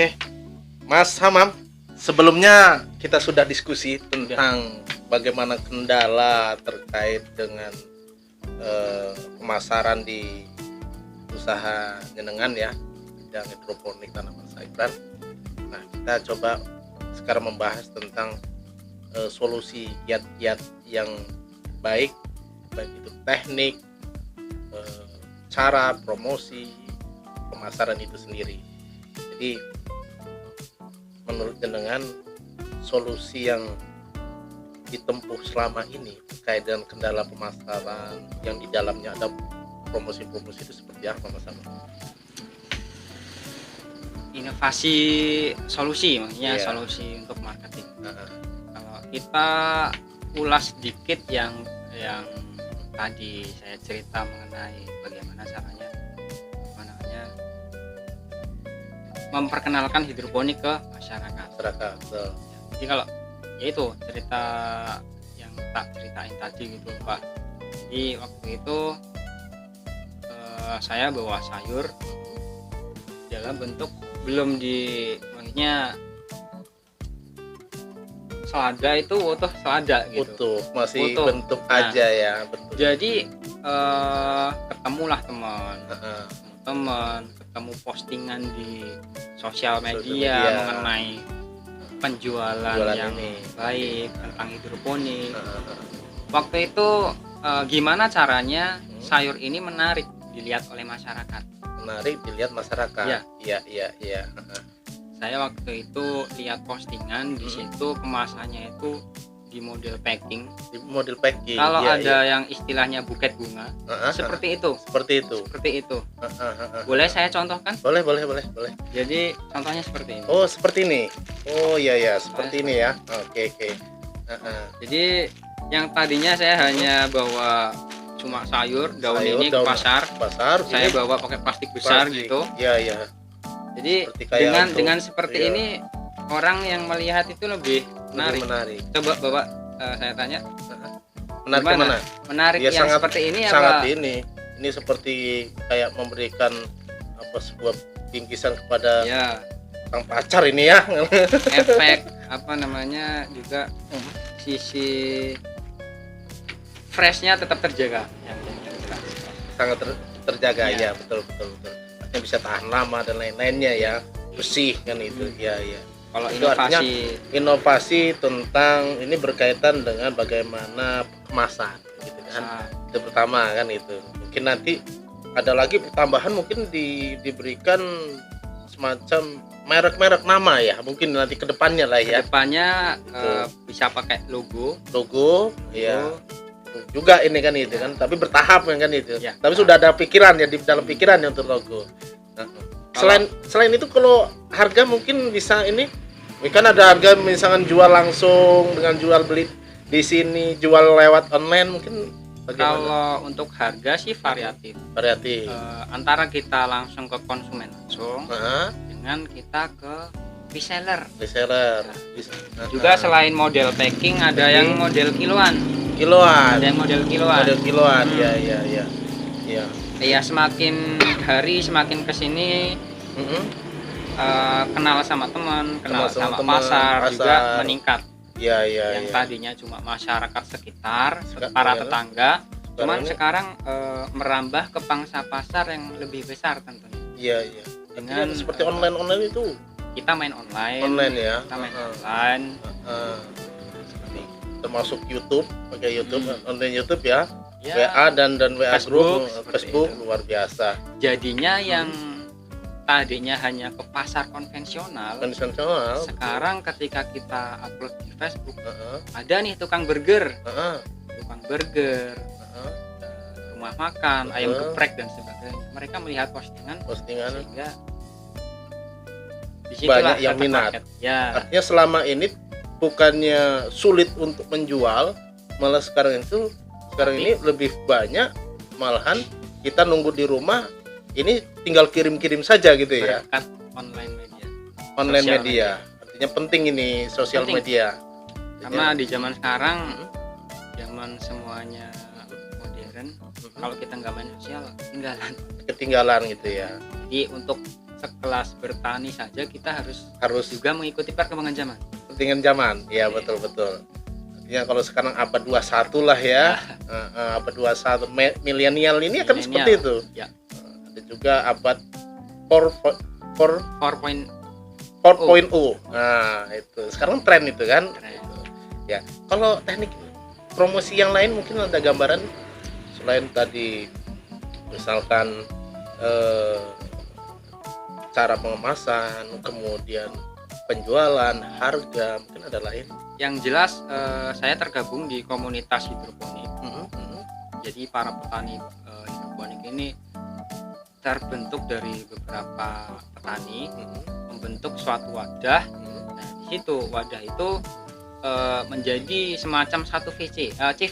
Oke, Mas Hamam, sebelumnya kita sudah diskusi tentang bagaimana kendala terkait dengan pemasaran di usaha jenengan ya, bidang hidroponik tanaman sayuran. Nah, kita coba sekarang membahas tentang solusi kiat-kiat yang baik itu teknik, cara promosi pemasaran itu sendiri. Jadi menurut jenengan solusi yang ditempuh selama ini terkait dengan kendala pemasaran yang di dalamnya ada promosi-promosi itu seperti apa, Mas Hamam? Inovasi solusi, maksudnya solusi untuk marketing. Kalau kita ulas sedikit yang tadi saya cerita mengenai bagaimana caranya memperkenalkan hidroponik ke masyarakat. Jadi kalau yaitu cerita yang tak ceritain tadi gitu Pak. Jadi waktu itu saya bawa sayur dalam bentuk belum maksudnya selada itu utuh selada gitu. Masih utuh. Bentuk aja ya, bentuk. Jadi ketemulah teman, ketemu postingan di sosial media mengenai penjualan yang baik tentang hidroponik. Waktu itu gimana caranya sayur ini menarik dilihat oleh masyarakat? Iya. Saya waktu itu lihat postingan di situ kemasannya itu di model packing. Kalau ada yang istilahnya buket bunga, seperti itu. Boleh saya contohkan? Boleh. Jadi contohnya seperti ini. Oh, seperti ini. Oh iya, seperti ini ya. Oke. Jadi yang tadinya saya hanya bawa cuma sayur daun ini ke pasar. Saya bawa pakai plastik besar gitu. Iya. Jadi dengan seperti ini orang yang melihat itu lebih menarik. Coba Bapak saya tanya. Menarik kemana? Menarik ya, yang seperti ini sangat ini seperti kayak memberikan sebuah bingkisan kepada sang pacar ini ya. Efek juga sisi freshnya tetap terjaga. Sangat terjaga ya, betul. Artinya bisa tahan lama dan lain-lainnya ya, bersih kan itu. Ya. Kalau inovasi tentang ini berkaitan dengan bagaimana kemasan gitu kan. Itu pertama kan itu. Mungkin nanti ada lagi pertambahan, mungkin diberikan semacam merek-merek nama ya, mungkin nanti kedepannya lah ya. Kedepannya bisa pakai logo ya. Juga ini kan itu kan, tapi bertahap kan itu. Tapi sudah ada pikiran ya, di dalam pikirannya untuk logo. Selain itu kalau harga mungkin bisa ini kan ada harga misalkan jual langsung dengan jual beli di sini, jual lewat online mungkin bagaimana? Kalau untuk harga sih variatif. Antara kita langsung ke konsumen langsung dengan kita ke reseller. Juga selain model packing ada yang model kiloan. Ada yang model kiloan. Iya. Ya semakin hari semakin kesini kenal sama teman, kenal sama pasar juga meningkat. Yang tadinya cuma masyarakat sekitar, para tetangga, cuman sekarang merambah ke pangsa pasar yang lebih besar tentunya. Iya. Dengan seperti online itu. Kita main online. Termasuk YouTube, pakai YouTube, online YouTube ya. WA dan WA Facebook luar biasa. Jadinya yang tadinya hanya ke pasar konvensional, sekarang ketika kita upload di Facebook, ada nih tukang burger, rumah makan, ayam geprek dan sebagainya. Mereka melihat postingan sehingga banyak yang minat. Artinya selama ini bukannya sulit untuk menjual, malah sekarang ini lebih banyak, malahan kita nunggu di rumah, ini tinggal kirim saja gitu ya. Online media. Artinya penting ini sosial media. Karena di zaman sekarang, zaman semuanya modern, kalau kita nggak main sosial ketinggalan gitu ya. Jadi untuk sekelas bertani saja kita harus juga mengikuti perkembangan zaman. Perkembangan zaman, ya betul. Artinya kalau sekarang abad 21 lah ya, abad 21 milenial ini akan seperti itu. Ya. Ada juga abad 4.0. Nah itu sekarang tren itu kan. Ya kalau teknik promosi yang lain mungkin ada gambaran selain tadi misalkan cara pengemasan, kemudian penjualan, harga, mungkin ada lain. Yang jelas saya tergabung di komunitas hidroponik. Jadi para petani hidroponik ini terbentuk dari beberapa petani membentuk suatu wadah. Nah di situ wadah itu menjadi semacam satu CV. Jadi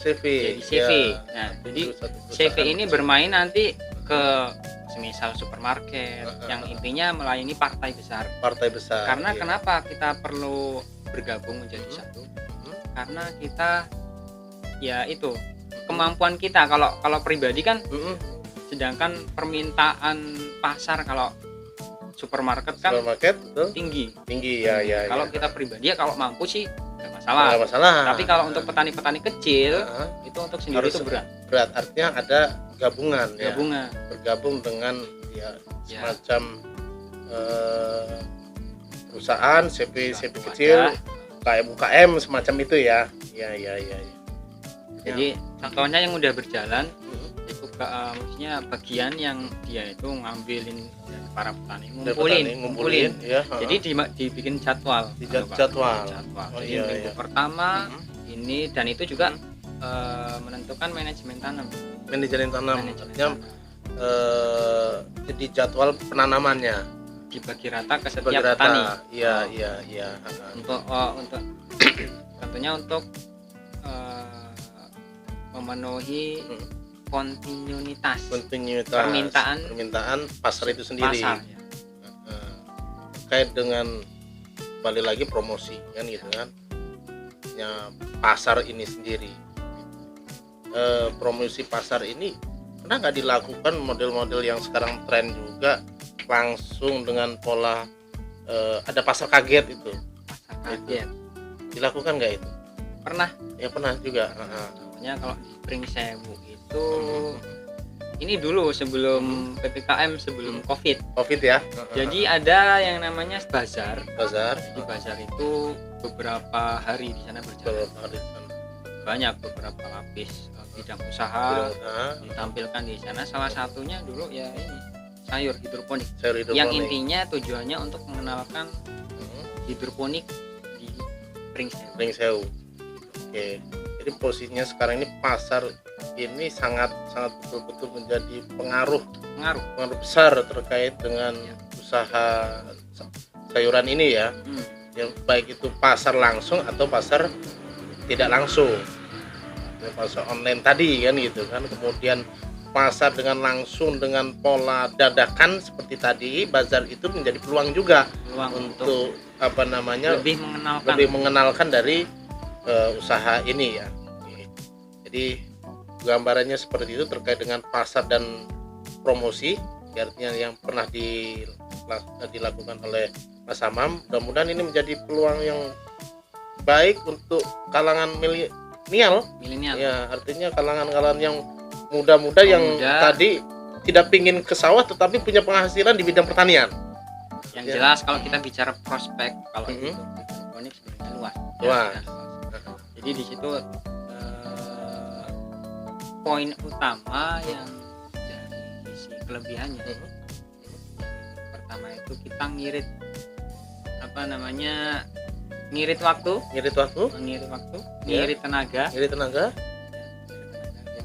CV. Ya. Nah jadi CV ini bermain nanti ke semisal supermarket yang intinya melayani partai besar. Karena kenapa kita perlu bergabung menjadi satu? Karena kita ya itu kemampuan kita kalau pribadi kan, sedangkan permintaan pasar kalau supermarket kan tinggi ya. Kalau kita pribadi ya kalau mampu sih nggak masalah. Tapi kalau untuk petani-petani kecil itu untuk sendiri itu berat. Artinya ada gabungan. Bergabung dengan semacam perusahaan CV kecil, UKM semacam itu ya. Jadi contohnya yang udah berjalan itu maksudnya bagian yang dia itu ngambilin para petani ngumpulin. Ya, jadi dibikin jadwal. Jadi minggu pertama ini, dan itu juga menentukan manajemen tanam. Artinya jadi jadwal penanamannya dibagi rata ke setiap petani. Iya. Untuk tentunya untuk memenuhi kontinuitas permintaan pasar itu sendiri. Terkait dengan balik lagi promosi kan gitu kan. Ya, pasar ini sendiri. Promosi pasar ini pernah nggak dilakukan model-model yang sekarang tren juga langsung dengan pola ada pasar kaget itu? Dilakukan nggak itu? Pernah juga. Contohnya kalau di Pringsewu itu ini dulu sebelum PPKM, sebelum COVID ya. Jadi ada yang namanya bazar. Di bazar itu beberapa hari di sana berjalan. Banyak beberapa lapis bidang usaha ditampilkan di sana. Salah satunya dulu ya ini sayur hidroponik. Yang intinya tujuannya untuk mengenalkan hidroponik di Pringsewu. Oke. Jadi posisinya sekarang ini pasar ini sangat betul-betul menjadi pengaruh besar terkait dengan usaha sayuran ini ya. Yang baik itu pasar langsung atau pasar tidak langsung. Pasar online tadi kan gitu kan. Kemudian pasar dengan langsung dengan pola dadakan seperti tadi, bazar itu menjadi peluang juga untuk lebih mengenalkan dari usaha ini ya. Jadi gambarannya seperti itu terkait dengan pasar dan promosi, artinya yang pernah dilakukan oleh Mas Hamam. Mudah-mudahan ini menjadi peluang yang baik untuk kalangan milenial. Ya, artinya kalangan yang muda-muda yang tadi tidak pingin ke sawah tetapi punya penghasilan di bidang pertanian. Yang jelas kalau kita bicara prospek kalau itu hidroponik sebenarnya luas. Jadi di situ poin utama yang dari sisi kelebihannya pertama itu kita ngirit waktu, ngirit tenaga. Kita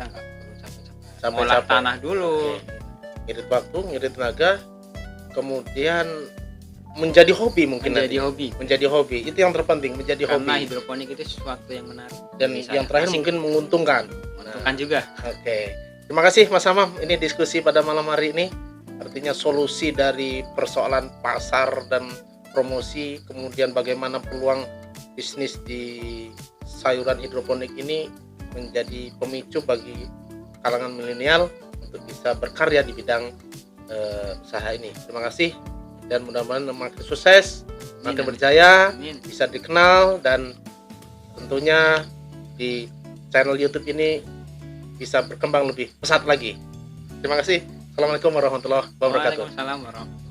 nggak perlu capek-capek olah tanah dulu. Ngirit waktu, ngirit tenaga, kemudian menjadi hobi menjadi hobi itu yang terpenting, karena hidroponik itu sesuatu yang menarik dan yang terakhir mungkin menguntungkan juga. Oke. Terima kasih Mas Hamam, ini diskusi pada malam hari ini artinya solusi dari persoalan pasar dan promosi, kemudian bagaimana peluang bisnis di sayuran hidroponik ini menjadi pemicu bagi kalangan milenial untuk bisa berkarya di bidang usaha ini. Terima kasih dan mudah-mudahan makin sukses, makin berjaya, bisa dikenal dan tentunya di channel YouTube ini bisa berkembang lebih pesat lagi. Terima kasih. Assalamualaikum warahmatullahi wabarakatuh. Waalaikumsalam warahmatullahi wabarakatuh.